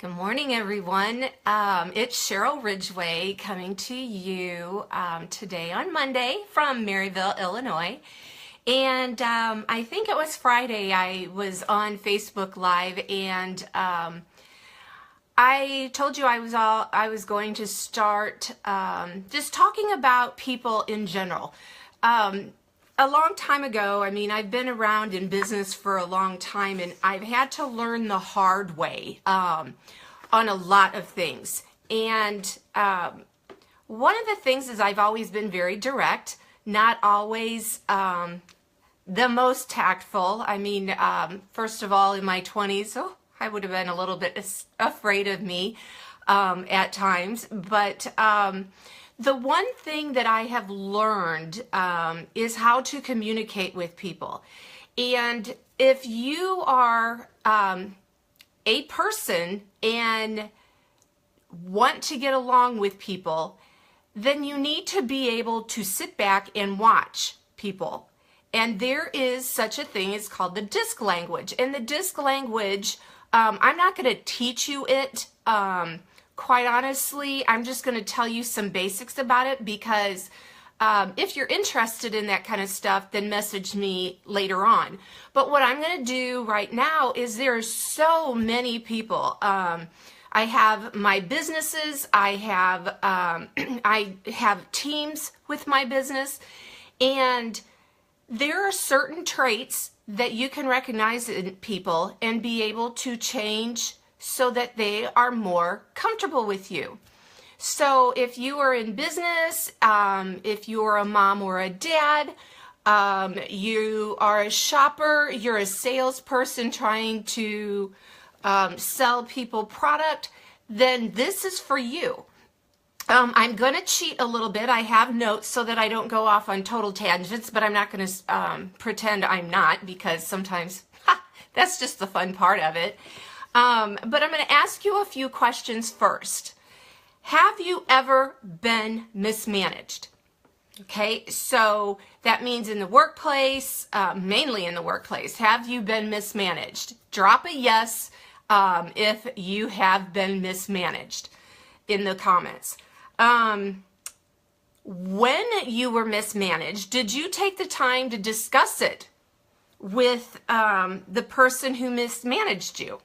Good morning, everyone. It's Cheryl Ridgway coming to you today on Monday from Maryville, Illinois. And I think it was Friday I was on Facebook Live, and I told you I was going to start just talking about people in general. A long time ago, I've been around in business for a long time, and I've had to learn the hard way on a lot of things. And one of the things is I've always been very direct, not always the most tactful. First of all, in my 20s, I would have been a little bit afraid of me at times, but the one thing that I have learned is how to communicate with people. And if you are a person and want to get along with people, then you need to be able to sit back and watch people. And there is such a thing as called the disc language. And the disc language, I'm not going to teach you it. Quite honestly, I'm just going to tell you some basics about it, because if you're interested in that kind of stuff, then message me later on. But what I'm going to do right now is there are so many people. I have my businesses. I have teams with my business, and there are certain traits that you can recognize in people and be able to change so that they are more comfortable with you. So if you are in business, if you are a mom or a dad, you are a shopper, you're a salesperson trying to sell people product, then this is for you. I'm going to cheat a little bit. I have notes so that I don't go off on total tangents, but I'm not going to pretend I'm not, because sometimes that's just the fun part of it. But I'm going to ask you a few questions first. Have you ever been mismanaged? Okay, so that means in the workplace, mainly in the workplace. Have you been mismanaged? Drop a yes if you have been mismanaged in the comments. When you were mismanaged, did you take the time to discuss it with the person who mismanaged you?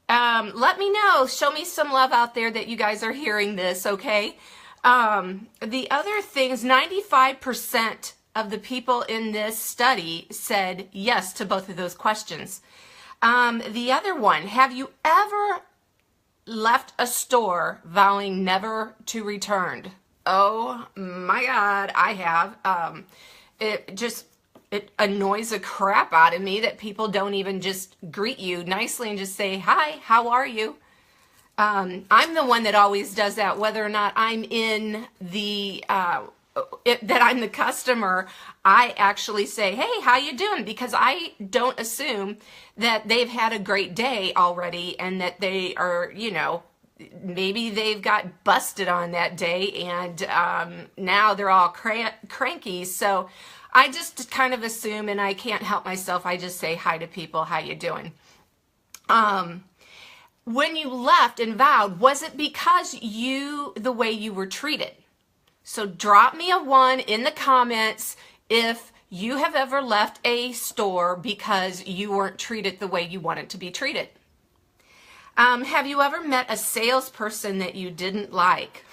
Let me know. Show me some love out there that you guys are hearing this, okay? The other things, 95% of the people in this study said yes to both of those questions. The other one, have you ever left a store vowing never to return? Oh my God, I have. It annoys the crap out of me that people don't even just greet you nicely and just say, hi, how are you? I'm the one that always does that, whether or not I'm in the, that I'm the customer. I actually say, hey, how you doing? Because I don't assume that they've had a great day already and that they are, maybe they've got busted on that day and now they're all cranky. So I just kind of assume, and I can't help myself. I just say hi to people. How you doing? When you left and vowed, was it because the way you were treated? So drop me a 1 in the comments if you have ever left a store because you weren't treated the way you wanted to be treated. Have you ever met a salesperson that you didn't like?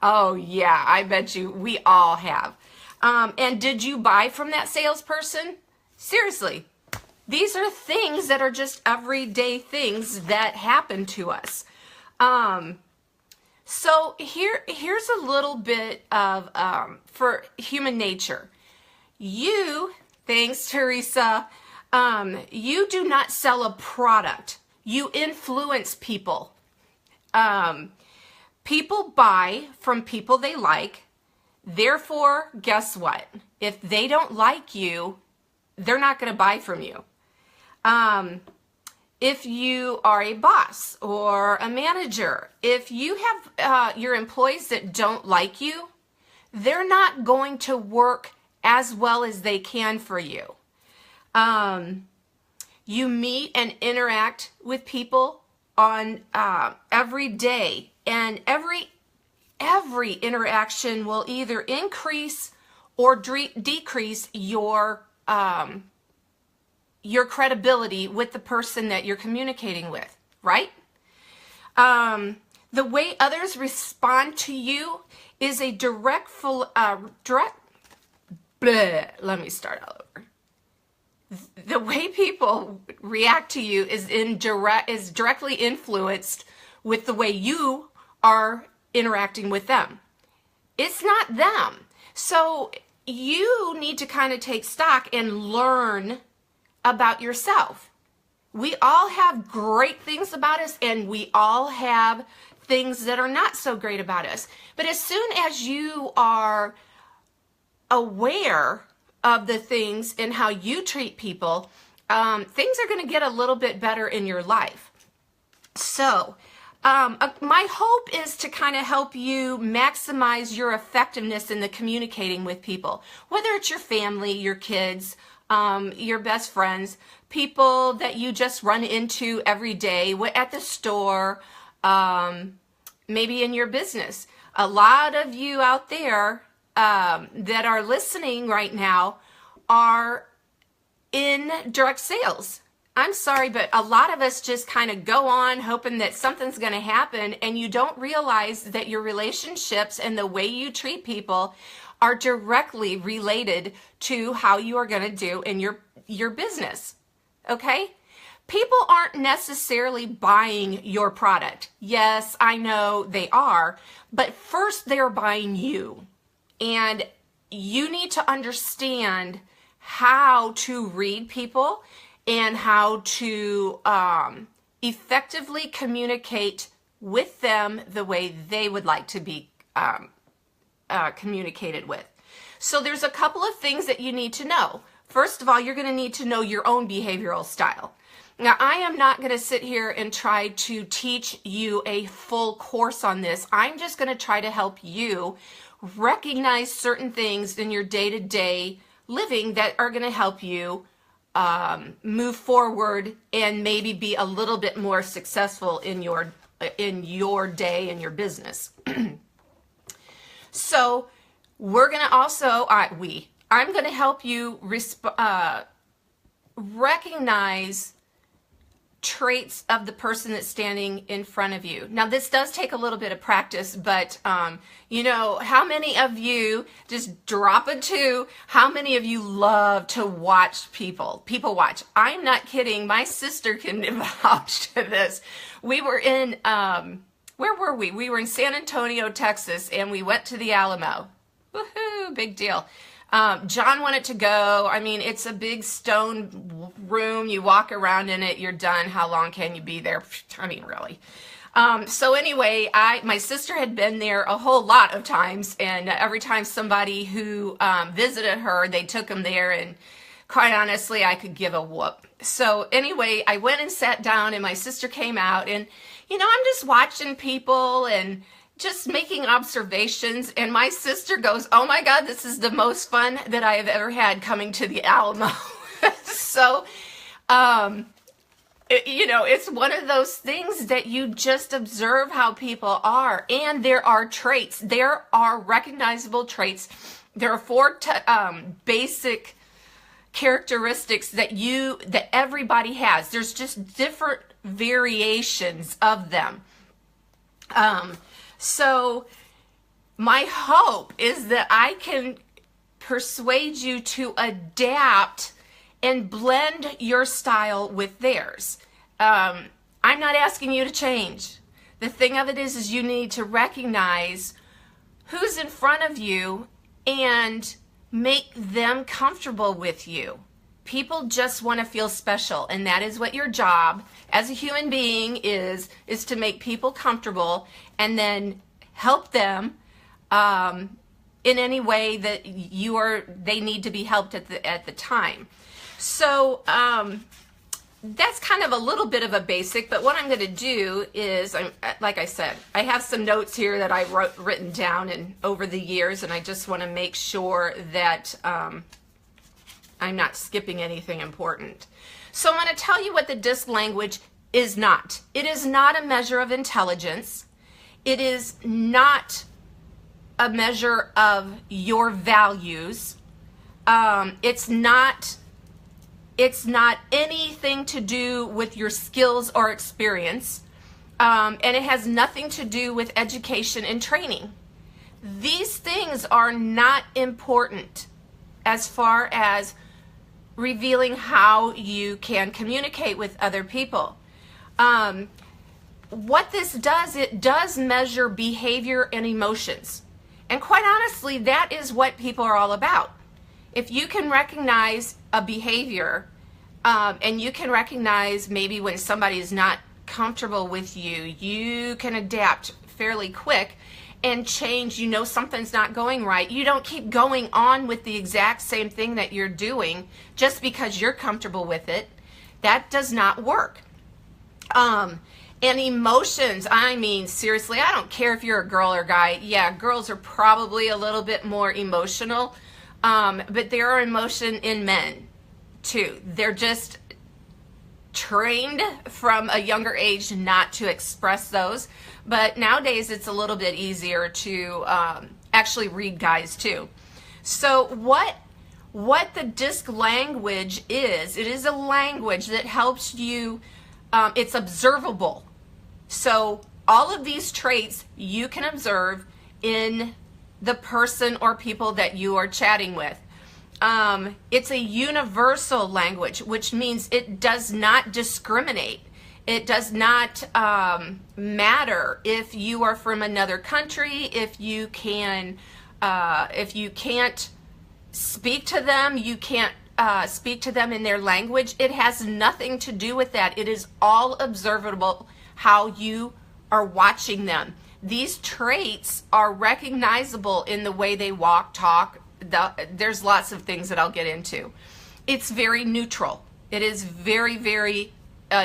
Oh yeah, I bet you we all have. And did you buy from that salesperson? Seriously, these are things that are just everyday things that happen to us. So here's a little bit of for human nature. You, thanks Teresa, you do not sell a product. You influence people. People buy from people they like. Therefore, guess what? If they don't like you, they're not going to buy from you. If you are a boss or a manager, if you have your employees that don't like you, they're not going to work as well as they can for you. You meet and interact with people on every day, and every interaction will either increase or decrease your credibility with the person that you're communicating with, right? The way others respond to you is a let me start all over. The way people react to you is directly influenced with the way you are interacting with them. It's not them. So you need to kind of take stock and learn about yourself. We all have great things about us, and we all have things that are not so great about us. But as soon as you are aware of the things and how you treat people, things are going to get a little bit better in your life. So my hope is to kind of help you maximize your effectiveness in the communicating with people, whether it's your family, your kids, your best friends, people that you just run into every day at the store, maybe in your business. A lot of you out there that are listening right now are in direct sales. I'm sorry, but a lot of us just kind of go on hoping that something's going to happen, and you don't realize that your relationships and the way you treat people are directly related to how you are going to do in your business. Okay? People aren't necessarily buying your product. Yes, I know they are, but first they're buying you. And you need to understand how to read people and how to effectively communicate with them the way they would like to be communicated with. So there's a couple of things that you need to know. First of all, you're going to need to know your own behavioral style. Now, I am not going to sit here and try to teach you a full course on this. I'm just going to try to help you recognize certain things in your day-to-day living that are going to help you move forward and maybe be a little bit more successful in your day and your business. So we're going to also, I'm going to help you recognize traits of the person that's standing in front of you. Now, this does take a little bit of practice, but you know, how many of you, just drop a 2, how many of you love to watch people watch? I'm not kidding. My sister can vouch to this. We were in, where were we? We were in San Antonio, Texas, and we went to the Alamo. Woohoo, big deal. John wanted to go. I mean, it's a big stone room. You walk around in it, you're done. How long can you be there? I mean, really. So anyway, my sister had been there a whole lot of times, and every time somebody who visited her, they took them there, and quite honestly, I could give a whoop. So anyway, I went and sat down, and my sister came out, and, you know, I'm just watching people and just making observations, and my sister goes, "Oh my God, this is the most fun that I have ever had coming to the Alamo." So, you know, it's one of those things that you just observe how people are, and there are traits. There are recognizable traits. There are 4 basic characteristics that everybody has. There's just different variations of them. So my hope is that I can persuade you to adapt and blend your style with theirs. I'm not asking you to change. The thing of it is you need to recognize who's in front of you and make them comfortable with you. People just want to feel special, and that is what your job as a human being is to make people comfortable and then help them in any way that they need to be helped at the time. So that's kind of a little bit of a basic, but what I'm going to do is, like I said, I have some notes here that I written down over the years, and I just want to make sure that I'm not skipping anything important. So I'm going to tell you what the DISC language is not. It is not a measure of intelligence. It is not a measure of your values. It's not anything to do with your skills or experience. And it has nothing to do with education and training. These things are not important as far as revealing how you can communicate with other people. What this does, it does measure behavior and emotions. And quite honestly, that is what people are all about. If you can recognize a behavior, and you can recognize maybe when somebody is not comfortable with you, you can adapt fairly quick and change. You know something's not going right. You don't keep going on with the exact same thing that you're doing just because you're comfortable with it. That does not work. And emotions, I mean, seriously, I don't care if you're a girl or guy. Yeah, girls are probably a little bit more emotional, but there are emotion in men too. They're just trained from a younger age not to express those. But nowadays it's a little bit easier to actually read guys too. So what the DISC language is, it is a language that helps you, it's observable. So all of these traits you can observe in the person or people that you are chatting with. It's a universal language, which means it does not discriminate. It does not matter if you are from another country, if you can't speak to them, you can't speak to them in their language. It has nothing to do with that. It is all observable how you are watching them. These traits are recognizable in the way they walk, talk. There's lots of things that I'll get into. It's very neutral. It is very, very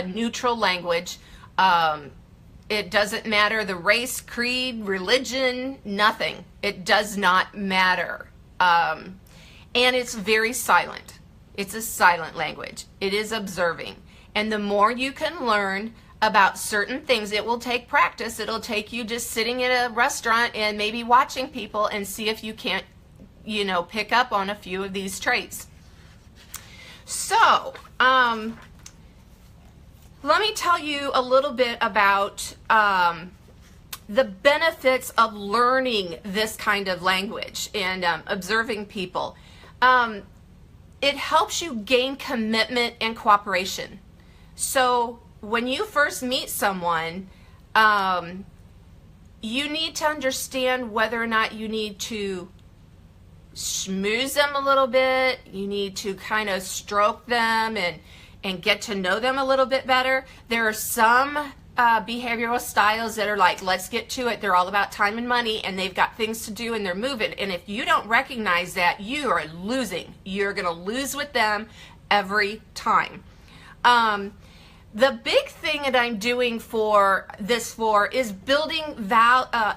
neutral language. It doesn't matter the race, creed, religion, nothing. It does not matter. And it's very silent. It's a silent language. It is observing. And the more you can learn about certain things, it will take practice. It'll take you just sitting at a restaurant and maybe watching people and see if you can't, pick up on a few of these traits. So, let me tell you a little bit about the benefits of learning this kind of language and observing people. It helps you gain commitment and cooperation. So when you first meet someone, you need to understand whether or not you need to schmooze them a little bit. You need to kind of stroke them and get to know them a little bit better. There are some behavioral styles that are like, let's get to it. They're all about time and money, and they've got things to do, and they're moving. And if you don't recognize that, you are losing. You're going to lose with them every time. The big thing that I'm doing is building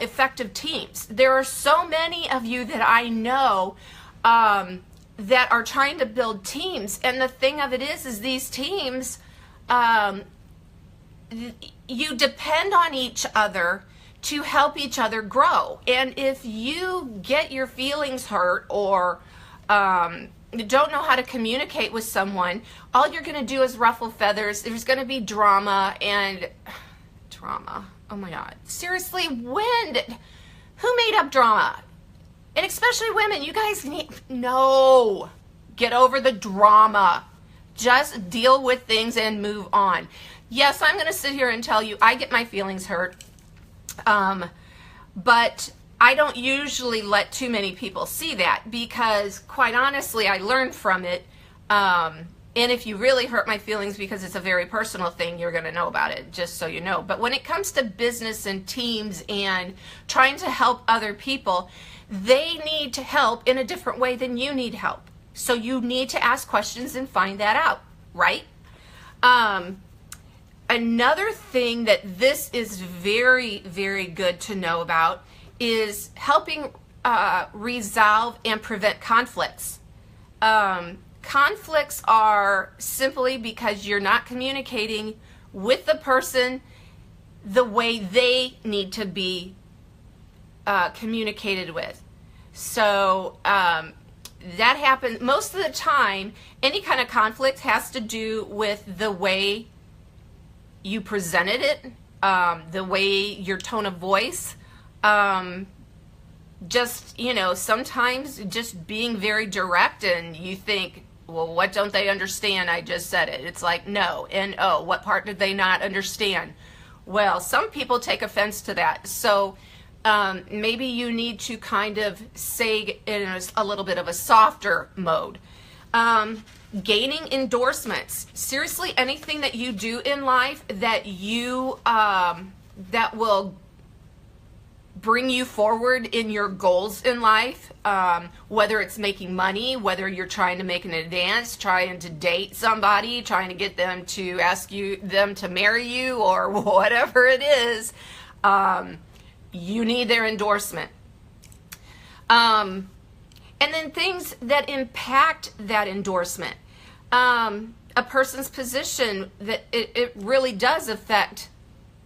effective teams. There are so many of you that I know that are trying to build teams, and the thing of it is these teams, you depend on each other to help each other grow. And if you get your feelings hurt or don't know how to communicate with someone, all you're going to do is ruffle feathers. There's going to be drama and drama. Oh my God. Seriously, who made up drama? And especially women, you guys get over the drama. Just deal with things and move on. Yes, I'm going to sit here and tell you I get my feelings hurt, but I don't usually let too many people see that because, quite honestly, I learned from it. And if you really hurt my feelings because it's a very personal thing, you're going to know about it, just so you know. But when it comes to business and teams and trying to help other people, they need to help in a different way than you need help. So you need to ask questions and find that out, right? Another thing that this is very, very good to know about is helping resolve and prevent conflicts. Conflicts are simply because you're not communicating with the person the way they need to be communicated with. So that happens most of the time. Any kind of conflict has to do with the way you presented it, the way your tone of voice, just, sometimes just being very direct, and you think, well, what don't they understand? I just said it. It's like, no, N-O. What part did they not understand? Well, some people take offense to that. So maybe you need to kind of say in a little bit of a softer mode. Gaining endorsements. Seriously, anything that you do in life that you that will bring you forward in your goals in life, whether it's making money, whether you're trying to make an advance, trying to date somebody, trying to get them to ask them to marry you, or whatever it is, you need their endorsement. And then things that impact that endorsement. A person's position, that it really does affect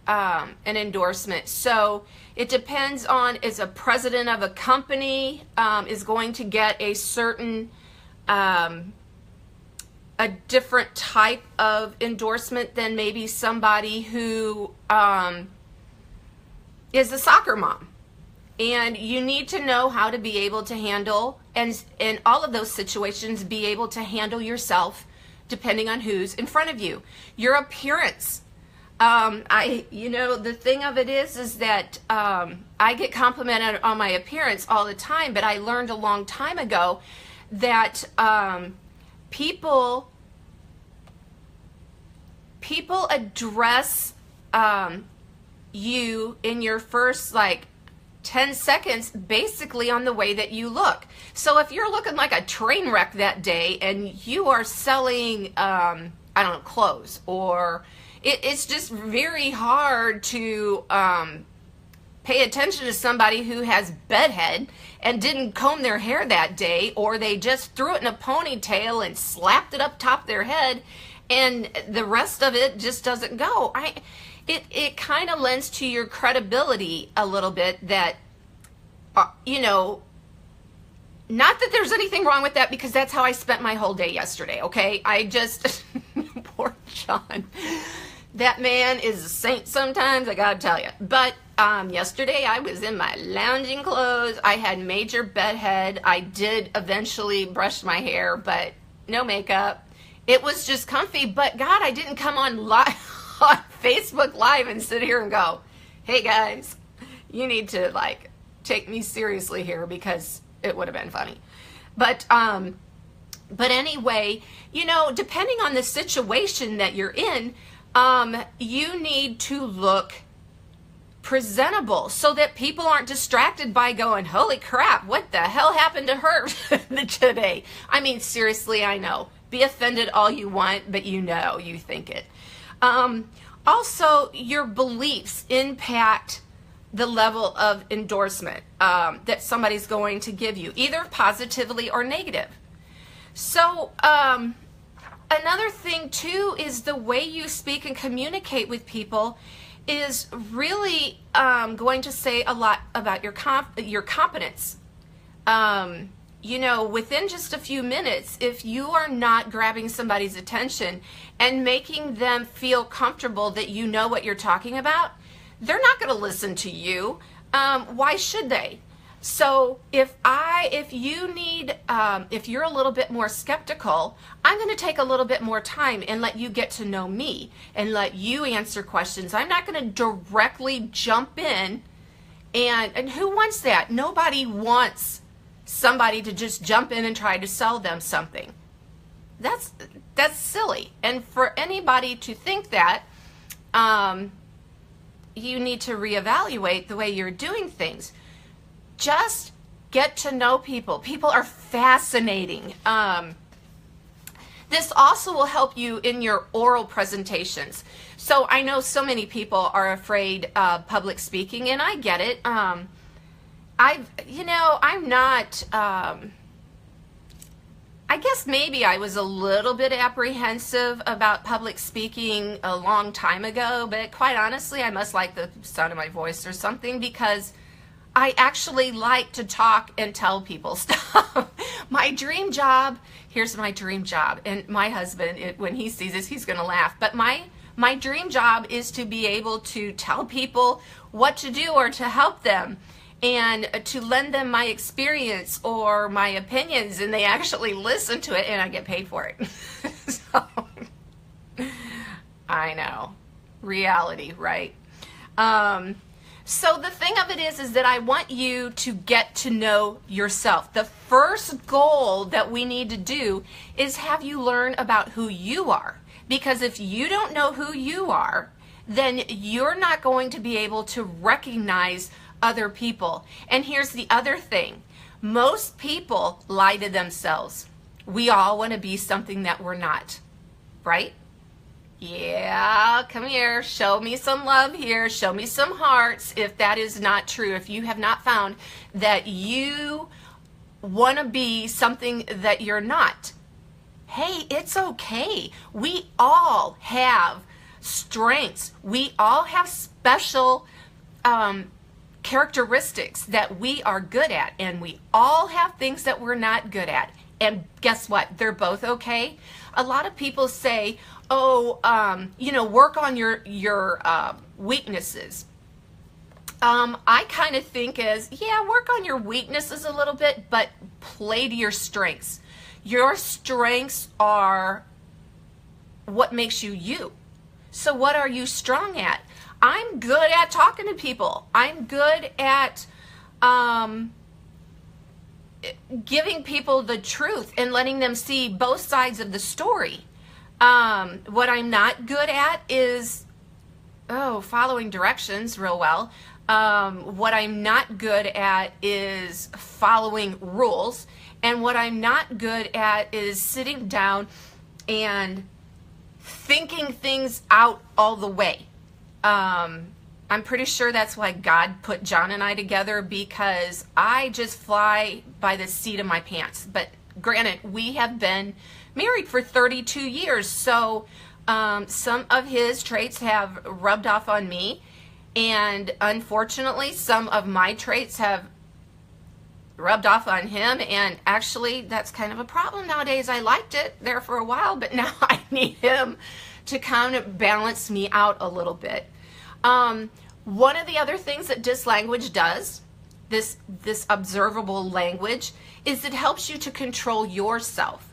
an endorsement. So it depends on, is a president of a company is going to get a certain a different type of endorsement than maybe somebody who is a soccer mom. And you need to know how to be able to handle, and in all of those situations, be able to handle yourself depending on who's in front of you. Your appearance. The thing of it is that I get complimented on my appearance all the time, but I learned a long time ago that people address you in your first 10 seconds basically on the way that you look. So if you're looking like a train wreck that day and you are selling clothes, or it's just very hard to pay attention to somebody who has bedhead and didn't comb their hair that day, or they just threw it in a ponytail and slapped it up top their head and the rest of it just doesn't go. It kind of lends to your credibility a little bit that, not that there's anything wrong with that, because that's how I spent my whole day yesterday, okay? I just, poor John. That man is a saint sometimes, I gotta tell you. But yesterday I was in my lounging clothes. I had major bedhead. I did eventually brush my hair, but no makeup. It was just comfy, but God, I didn't come on live on Facebook Live and sit here and go, hey guys, you need to take me seriously here, because it would have been funny. But anyway, depending on the situation that you're in, you need to look presentable so that people aren't distracted by going, holy crap, what the hell happened to her today? I mean, seriously, I know. Be offended all you want, but you think it. Also, your beliefs impact the level of endorsement that somebody's going to give you, either positively or negative. So another thing too is the way you speak and communicate with people is really going to say a lot about your competence. Within just a few minutes, if you are not grabbing somebody's attention and making them feel comfortable that you know what you're talking about, they're not going to listen to you. Why should they? So if you're a little bit more skeptical, I'm going to take a little bit more time and let you get to know me and let you answer questions. I'm not going to directly jump in, and who wants that? Nobody wants somebody to just jump in and try to sell them something. That's silly. And for anybody to think that, you need to reevaluate the way you're doing things. Just get to know people. People are fascinating. This also will help you in your oral presentations. So I know so many people are afraid of public speaking, and I get it. I guess maybe I was a little bit apprehensive about public speaking a long time ago, but quite honestly, I must like the sound of my voice or something, because I actually like to talk and tell people stuff. My dream job, here's my dream job, and my husband, when he sees this, he's going to laugh, but my dream job is to be able to tell people what to do or to help them, and to lend them my experience or my opinions, and they actually listen to it, and I get paid for it. So, I know. Reality, right? So the thing of it is that I want you to get to know yourself. The first goal that we need to do is have you learn about who you are. Because if you don't know who you are, then you're not going to be able to recognize other people. And here's the other thing. Most people lie to themselves. We all want to be something that we're not, right? Yeah, come here, show me some love here, show me some hearts if that is not true. If you have not found that you want to be something that you're not, hey, it's okay. We all have strengths. We all have special characteristics that we are good at, and we all have things that we're not good at. And guess what? They're both okay. A lot of people say, oh, work on your weaknesses. I kind of think as, yeah, work on your weaknesses a little bit, but play to your strengths. Your strengths are what makes you you. So what are you strong at? I'm good at talking to people. I'm good at giving people the truth and letting them see both sides of the story. What I'm not good at is, following directions real well. What I'm not good at is following rules. And what I'm not good at is sitting down and thinking things out all the way. I'm pretty sure that's why God put John and I together, because I just fly by the seat of my pants. But granted, we have been married for 32 years, so some of his traits have rubbed off on me, and unfortunately some of my traits have rubbed off on him, and actually that's kind of a problem nowadays. I liked it there for a while, but now I need him to kind of balance me out a little bit. One of the other things that DISC language does, this observable language, is it helps you to control yourself.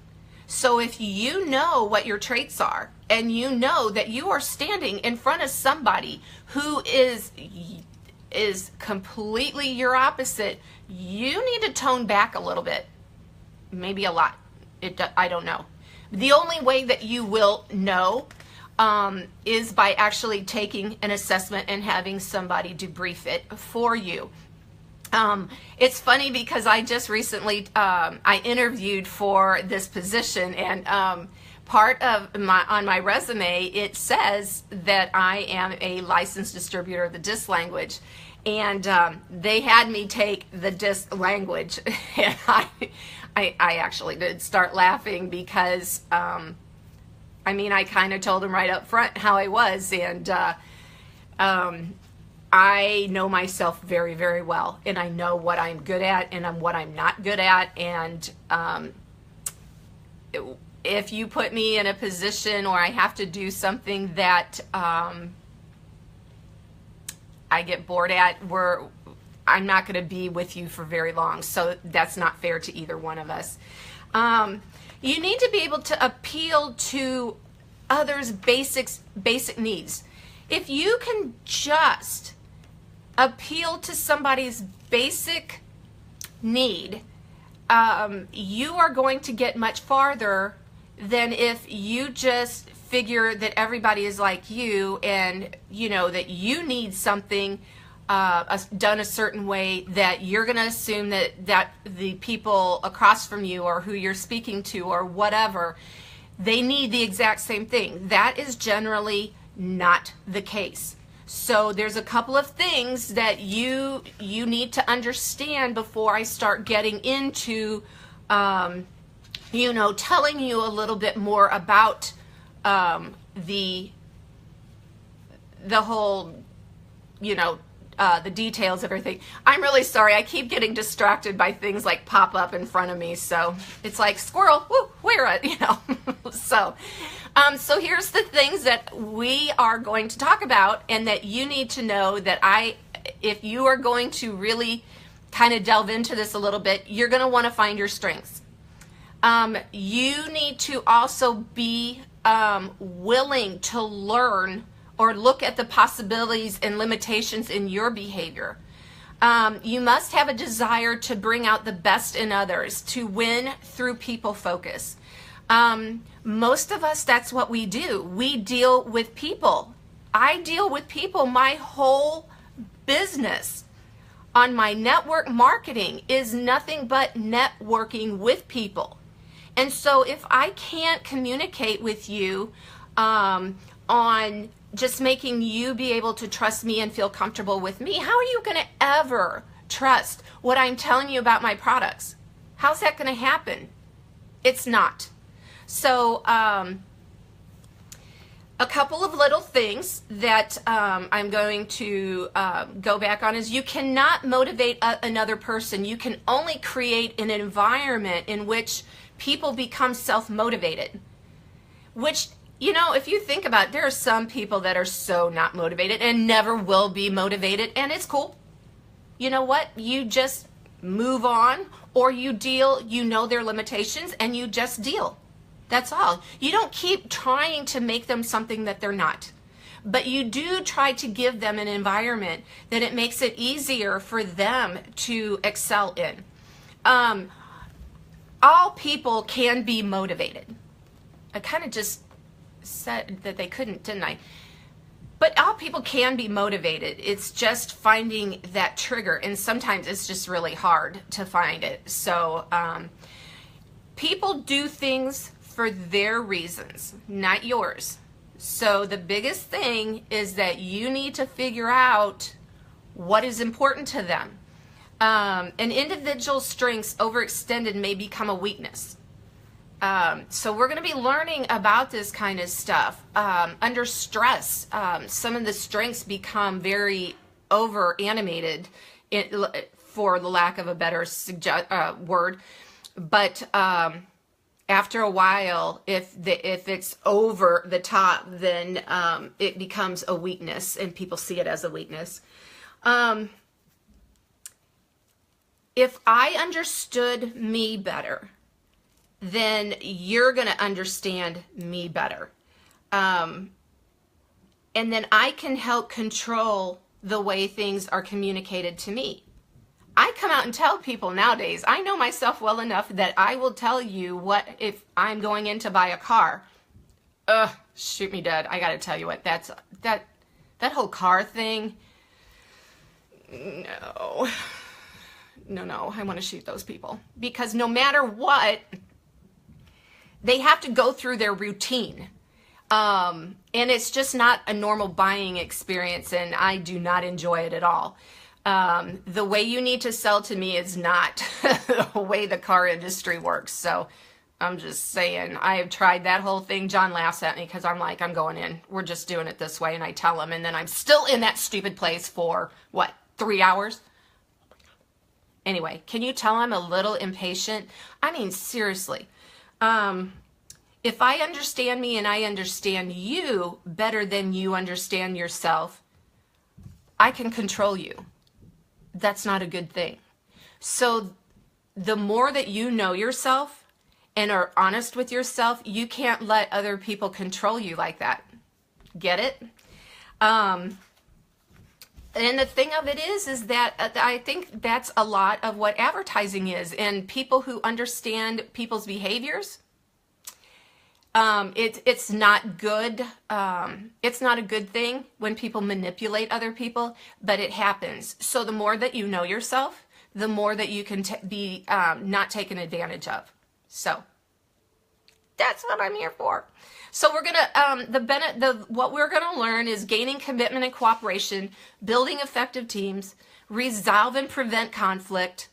So if you know what your traits are, and you know that you are standing in front of somebody who is completely your opposite, you need to tone back a little bit, maybe a lot. I don't know. The only way that you will know is by actually taking an assessment and having somebody debrief it for you. It's funny because I just recently, I interviewed for this position, and part of on my resume, it says that I am a licensed distributor of the DISC language, and they had me take the DISC language, and I actually did start laughing because, I kind of told them right up front how I was, and I know myself very, very well, and I know what I'm good at and what I'm not good at, and if you put me in a position where I have to do something that I get bored at, I'm not going to be with you for very long, so that's not fair to either one of us. You need to be able to appeal to others' basic needs. If you can just appeal to somebody's basic need, you are going to get much farther than if you just figure that everybody is like you, and that you need something done a certain way, that you're going to assume that the people across from you or who you're speaking to or whatever, they need the exact same thing. That is generally not the case. So there's a couple of things that you need to understand before I start getting into telling you a little bit more about the whole, the details of everything. I'm really sorry. I keep getting distracted by things like pop up in front of me. So it's like squirrel, woo, where it, so here's the things that we are going to talk about, and that you need to know that if you are going to really kind of delve into this a little bit, you're going to want to find your strengths. You need to also be willing to learn or look at the possibilities and limitations in your behavior. You must have a desire to bring out the best in others, to win through people focus. Most of us, that's what we do. We deal with people. I deal with people. My whole business on my network marketing is nothing but networking with people. And so if I can't communicate with you on just making you be able to trust me and feel comfortable with me, how are you going to ever trust what I'm telling you about my products? How's that going to happen? It's not. So a couple of little things that I'm going to go back on is you cannot motivate another person. You can only create an environment in which people become self-motivated, which, if you think about it, there are some people that are so not motivated and never will be motivated, and it's cool. You know what? You just move on, or you deal, their limitations, and you just deal. That's all. You don't keep trying to make them something that they're not. But you do try to give them an environment that it makes it easier for them to excel in. All people can be motivated. I kind of just said that they couldn't, didn't I? But all people can be motivated. It's just finding that trigger, and sometimes it's just really hard to find it. So people do things for their reasons, not yours. So the biggest thing is that you need to figure out what is important to them. An individual's strengths overextended may become a weakness. So we're going to be learning about this kind of stuff. Under stress, some of the strengths become very over animated, for the lack of a better word. But after a while, if it's over the top, then it becomes a weakness, and people see it as a weakness. If I understood me better, then you're going to understand me better. And then I can help control the way things are communicated to me. I come out and tell people nowadays, I know myself well enough that I will tell you what, if I'm going in to buy a car. Shoot me dead. I got to tell you what, that whole car thing, no, I want to shoot those people. Because no matter what, they have to go through their routine. And it's just not a normal buying experience, and I do not enjoy it at all. The way you need to sell to me is not the way the car industry works. So I'm just saying, I have tried that whole thing. John laughs at me because I'm like, I'm going in. We're just doing it this way. And I tell him, and then I'm still in that stupid place for, 3 hours? Anyway, can you tell I'm a little impatient? I mean, seriously. If I understand me and I understand you better than you understand yourself, I can control you. That's not a good thing. So the more that you know yourself and are honest with yourself, you can't let other people control you like that. Get it? And the thing of it is that I think that's a lot of what advertising is. And people who understand people's behaviors, it's not good. It's not a good thing when people manipulate other people, but it happens. So the more that you know yourself, the more that you can be not taken advantage of. So that's what I'm here for. So we're gonna what we're gonna learn is gaining commitment and cooperation, building effective teams, resolve and prevent conflict,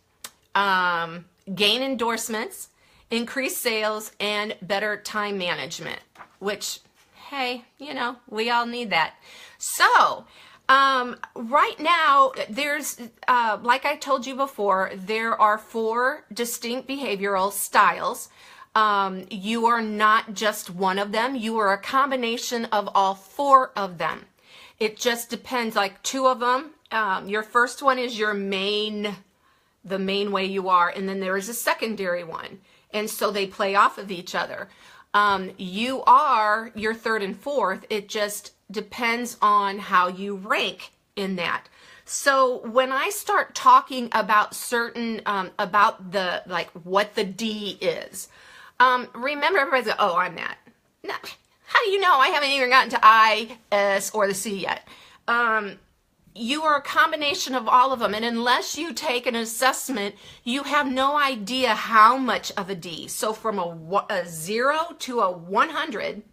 gain endorsements, increased sales, and better time management, which, hey, you know, we all need that. So, right now, there's, like I told you before, there are 4 distinct behavioral styles. You are not just one of them. You are a combination of all 4 of them. It just depends, like 2 of them. Your first one is the main way you are, and then there is a secondary one. And so they play off of each other. You are your 3rd and 4th. It just depends on how you rank in that. So when I start talking about certain, about the, like what the D is, remember everybody's like, oh, I'm that. No, how do you know? I haven't even gotten to I, S, or the C yet. You are a combination of all of them, and unless you take an assessment, you have no idea how much of a D. So from a 0 to a 100,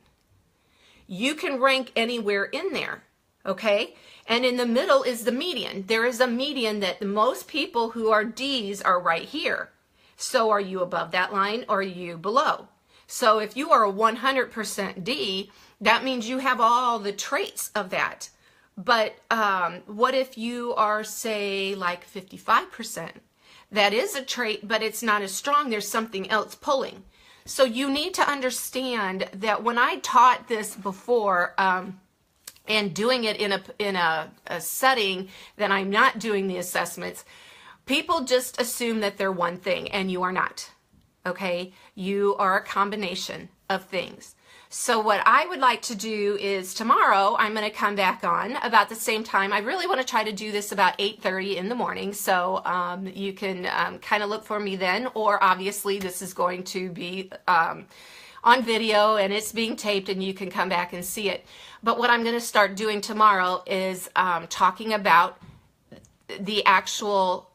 you can rank anywhere in there, okay? And in the middle is the median. There is a median that most people who are Ds are right here. So are you above that line or are you below? So if you are a 100% D, that means you have all the traits of that. But what if you are, say, like 55%? That is a trait, but it's not as strong. There's something else pulling. So you need to understand that when I taught this before, and doing it in a setting that I'm not doing the assessments, people just assume that they're one thing, and you are not. Okay? You are a combination of things. So what I would like to do is tomorrow I'm going to come back on about the same time. I really want to try to do this about 8:30 in the morning, so you can kind of look for me then, or obviously this is going to be on video and it's being taped and you can come back and see it. But what I'm going to start doing tomorrow is talking about the actual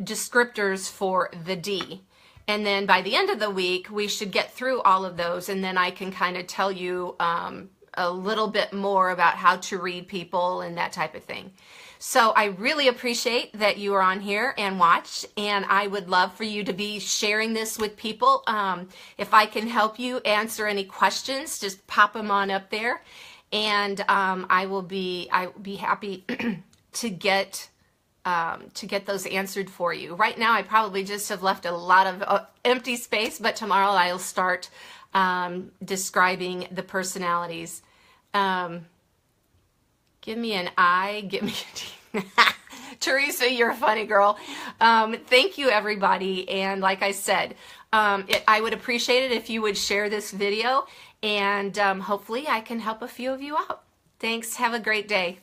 descriptors for the D. And then by the end of the week, we should get through all of those, and then I can kind of tell you a little bit more about how to read people and that type of thing. So I really appreciate that you are on here and watch, and I would love for you to be sharing this with people. If I can help you answer any questions, just pop them on up there, and I will be happy to get those answered for you. Right now, I probably just have left a lot of empty space, but tomorrow I'll start describing the personalities. Give me an I, give me a D. Teresa, you're a funny girl. Thank you, everybody. And like I said, I would appreciate it if you would share this video, and hopefully I can help a few of you out. Thanks. Have a great day.